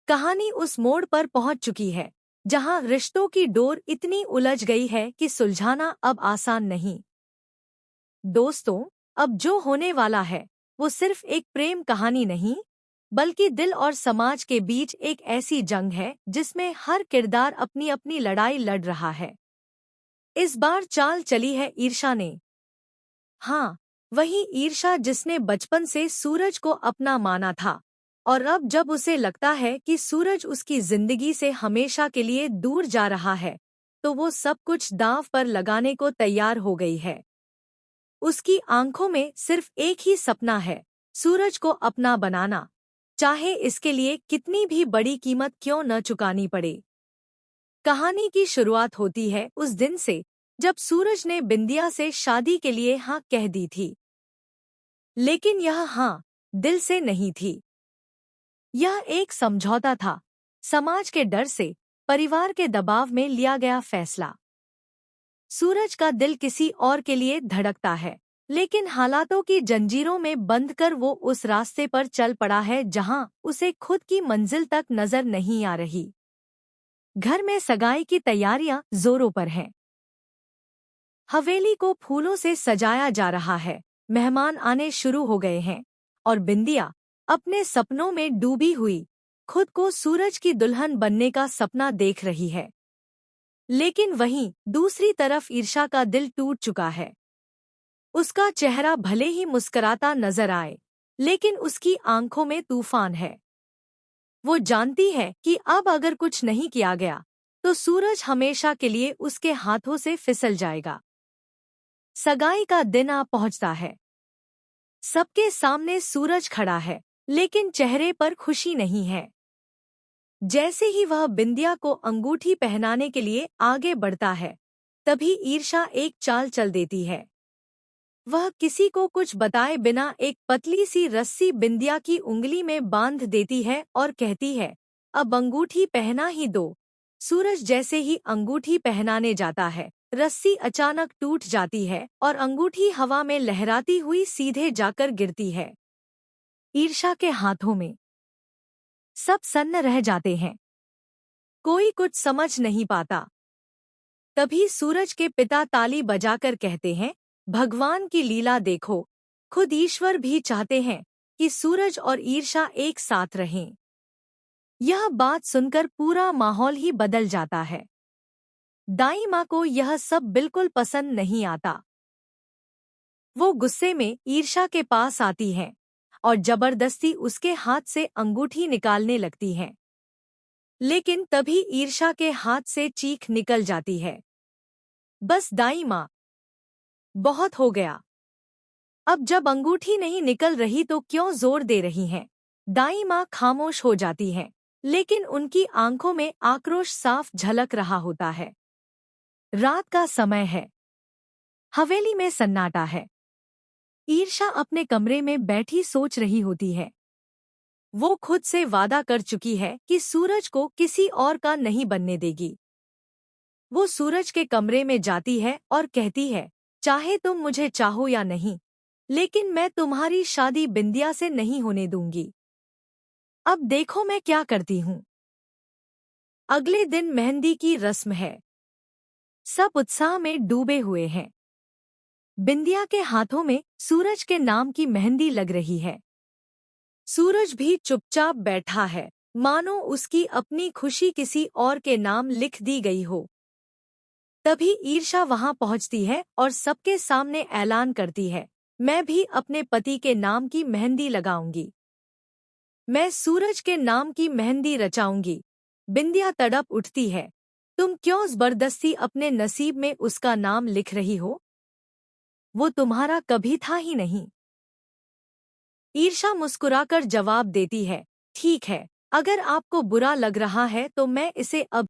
कहानी उस मोड़ पर पहुंच चुकी है जहां रिश्तों की डोर इतनी उलझ गई है कि सुलझाना अब आसान नहीं। दोस्तों, अब जो होने वाला है वो सिर्फ एक प्रेम कहानी नहीं, बल्कि दिल और समाज के बीच एक ऐसी जंग है जिसमें हर किरदार अपनी अपनी लड़ाई लड़ रहा है। इस बार चाल चली है ईर्ष्या ने। हाँ, वही ईर्ष्या जिसने बचपन से सूरज को अपना माना था, और अब जब उसे लगता है कि सूरज उसकी जिंदगी से हमेशा के लिए दूर जा रहा है, तो वो सब कुछ दांव पर लगाने को तैयार हो गई है। उसकी आंखों में सिर्फ एक ही सपना है, सूरज को अपना बनाना, चाहे इसके लिए कितनी भी बड़ी कीमत क्यों न चुकानी पड़े। कहानी की शुरुआत होती है उस दिन से जब सूरज ने बिंदिया से शादी के लिए हाँ कह दी थी। लेकिन यह हाँ दिल से नहीं थी। यह एक समझौता था, समाज के डर से, परिवार के दबाव में लिया गया फैसला। सूरज का दिल किसी और के लिए धड़कता है, लेकिन हालातों की जंजीरों में बंध कर वो उस रास्ते पर चल पड़ा है जहां उसे खुद की मंजिल तक नजर नहीं आ रही। घर में सगाई की तैयारियां जोरों पर हैं। हवेली को फूलों से सजाया जा रहा है, मेहमान आने शुरू हो गए हैं, और बिंदिया अपने सपनों में डूबी हुई खुद को सूरज की दुल्हन बनने का सपना देख रही है। लेकिन वहीं दूसरी तरफ ईर्ष्या का दिल टूट चुका है। उसका चेहरा भले ही मुस्कुराता नजर आए, लेकिन उसकी आंखों में तूफान है। वो जानती है कि अब अगर कुछ नहीं किया गया तो सूरज हमेशा के लिए उसके हाथों से फिसल जाएगा। सगाई का दिन आ पहुंचता है। सबके सामने सूरज खड़ा है, लेकिन चेहरे पर खुशी नहीं है। जैसे ही वह बिंदिया को अंगूठी पहनाने के लिए आगे बढ़ता है, तभी ईर्ष्या एक चाल चल देती है। वह किसी को कुछ बताए बिना एक पतली सी रस्सी बिंदिया की उंगली में बांध देती है और कहती है, अब अंगूठी पहना ही दो। सूरज जैसे ही अंगूठी पहनाने जाता है, रस्सी अचानक टूट जाती है और अंगूठी हवा में लहराती हुई सीधे जाकर गिरती है। ईर्ष्या के हाथों में सब सन्न रह जाते हैं। कोई कुछ समझ नहीं पाता। तभी सूरज के पिता ताली बजाकर कहते हैं, भगवान की लीला देखो, खुद ईश्वर भी चाहते हैं कि सूरज और ईर्ष्या एक साथ रहें। यह बात सुनकर पूरा माहौल ही बदल जाता है। दाई माँ को यह सब बिल्कुल पसंद नहीं आता। वो गुस्से में ईर्ष्या के पास आती हैं और जबरदस्ती उसके हाथ से अंगूठी निकालने लगती हैं। लेकिन तभी ईर्ष्या के हाथ से चीख निकल जाती है, बस दाई माँ, बहुत हो गया। अब जब अंगूठी नहीं निकल रही तो क्यों जोर दे रही हैं? दाई माँ खामोश हो जाती हैं, लेकिन उनकी आंखों में आक्रोश साफ झलक रहा होता है। रात का समय है। हवेली में सन्नाटा है। ईर्ष्या अपने कमरे में बैठी सोच रही होती है। वो खुद से वादा कर चुकी है कि सूरज को किसी और का नहीं बनने देगी। वो सूरज के कमरे में जाती है और कहती है, चाहे तुम मुझे चाहो या नहीं, लेकिन मैं तुम्हारी शादी बिंदिया से नहीं होने दूंगी। अब देखो मैं क्या करती हूँ। अगले दिन मेहंदी की रस्म है। सब उत्साह में डूबे हुए हैं। बिंदिया के हाथों में सूरज के नाम की मेहंदी लग रही है। सूरज भी चुपचाप बैठा है, मानो उसकी अपनी खुशी किसी और के नाम लिख दी गई हो। तभी ईर्ष्या वहां पहुंचती है और सबके सामने ऐलान करती है, मैं भी अपने पति के नाम की मेहंदी लगाऊंगी। मैं सूरज के नाम की मेहंदी रचाऊंगी। बिंदिया तड़प उठती है, तुम क्यों जबरदस्ती अपने नसीब में उसका नाम लिख रही हो? वो तुम्हारा कभी था ही नहीं। ईर्ष्या मुस्कुराकर जवाब देती है, ठीक है, अगर आपको बुरा लग रहा है तो मैं इसे अब